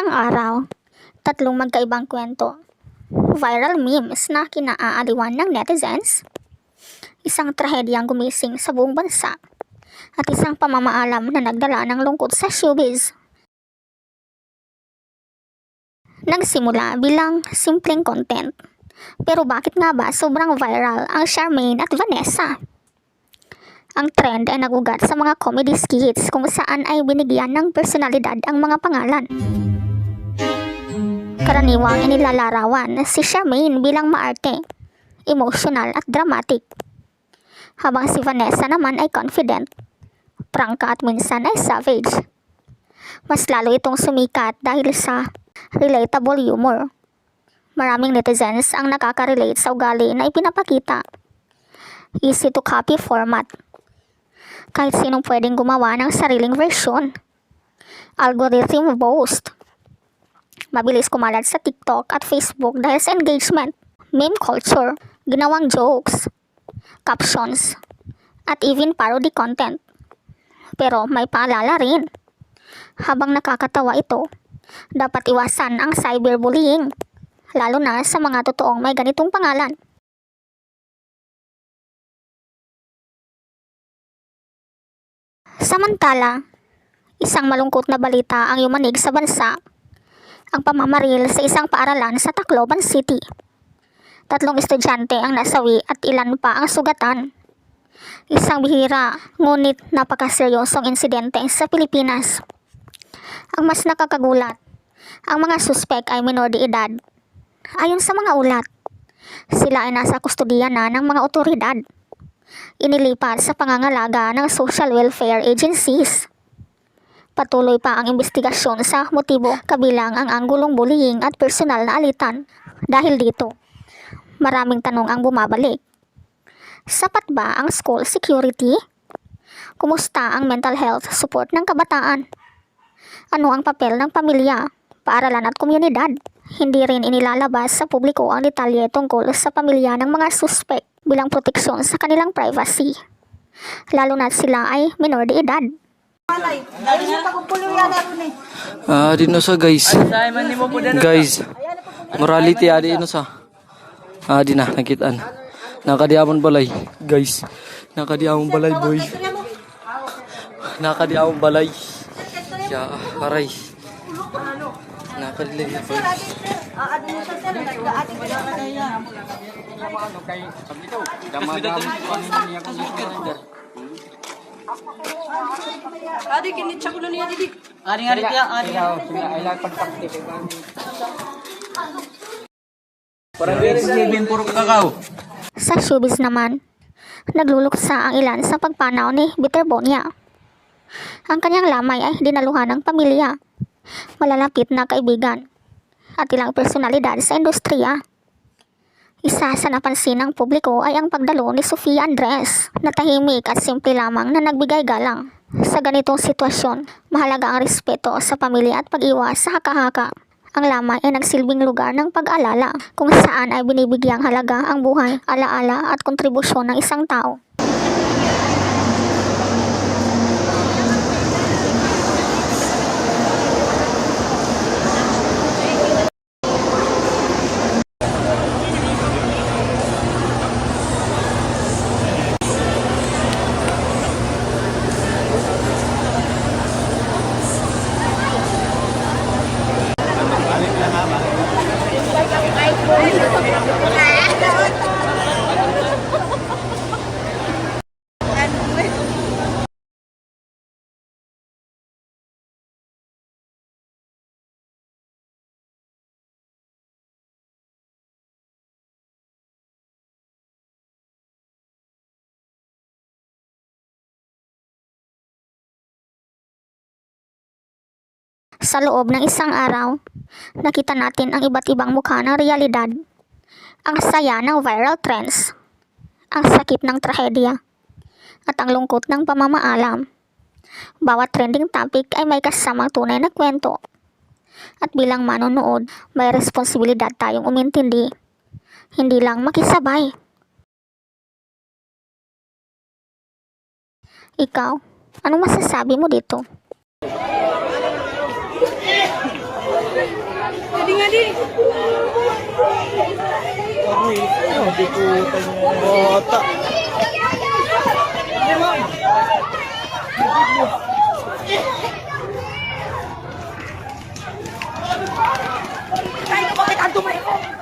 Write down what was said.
Isang araw, tatlong magkaibang kwento. Viral memes na kinaaaliwan ng netizens. Isang trahedyang gumising sa buong bansa. At isang pamamaalam na nagdala ng lungkot sa showbiz. Nagsimula bilang simpleng content. Pero bakit nga ba sobrang viral ang Charmaine at Vanessa? Ang trend ay nagugat sa mga comedy skits kung saan ay binigyan ng personalidad ang mga pangalan. Karaniwang inilalarawan si Charmaine bilang maarte, emotional at dramatic. Habang si Vanessa naman ay confident, prangka at minsan ay savage. Mas lalo itong sumikat dahil sa relatable humor. Maraming netizens ang nakaka-relate sa ugali na ipinapakita. Easy to copy format. Kahit sinong pwedeng gumawa ng sariling version. Algorithm boost. Mabilis kumalat sa TikTok at Facebook dahil sa engagement, meme culture, ginawang jokes, captions, at even parody content. Pero may paalala rin. Habang nakakatawa ito, dapat iwasan ang cyberbullying, lalo na sa mga totoong may ganitong pangalan. Samantala, isang malungkot na balita ang yumanig sa bansa. Ang pamamaril sa isang paaralan sa Tacloban City. 3 estudyante ang nasawi at ilan pa ang sugatan. Isang bihira, ngunit napakaseryosong insidente sa Pilipinas. Ang mas nakakagulat, ang mga suspek ay minor de edad. Ayon sa mga ulat, sila ay nasa kustodiya na ng mga otoridad. Inilipat sa pangangalaga ng social welfare agencies. Patuloy pa ang investigasyon sa motibo kabilang ang anggulong bullying at personal na alitan. Dahil dito, maraming tanong ang bumabalik. Sapat ba ang school security? Kumusta ang mental health support ng kabataan? Ano ang papel ng pamilya, paaralan at komunidad? Hindi rin inilalabas sa publiko ang detalye tungkol sa pamilya ng mga suspek bilang proteksyon sa kanilang privacy. Lalo na sila ay minor de edad. Dino sa guys. Guys, morality dino sa. Di na nakitaan. Nakadiamon balay, guys. Nakadiamon balay, boy. Nakadiamon balay. Ya, aray. Nakadilay, boy. Adik ini cak dulu nih adik. Aring tiya, aring. Ay lang pagpaktik. Puro kakao. Sa showbiz naman, nagluluksa ang ilan sa pagpanaw ni Bitterbonia. Ang kanyang lamay ay dinaluhan ng pamilya, malalapit na kaibigan, at ilang personalidad sa industriya. Isa sa napansin ng publiko ay ang pagdalo ni Sofia Andres na tahimik at simple lamang na nagbigay galang. Sa ganitong sitwasyon, mahalaga ang respeto sa pamilya at pag-iwas sa haka-haka. Ang lamay ay nagsilbing lugar ng pag-alala kung saan ay binibigyang halaga ang buhay, alaala at kontribusyon ng isang tao. Sa loob ng isang araw, nakita natin ang iba't ibang mukha ng realidad. Ang saya ng viral trends, ang sakit ng trahedya, at ang lungkot ng pamamaalam. Bawat trending topic ay may kasamang tunay na kwento. At bilang manonood, may responsibilidad tayong umintindi, hindi lang makisabay. Ikaw, anong masasabi mo dito? Pikutan mo bata. Ay, bakit ang tumay ko?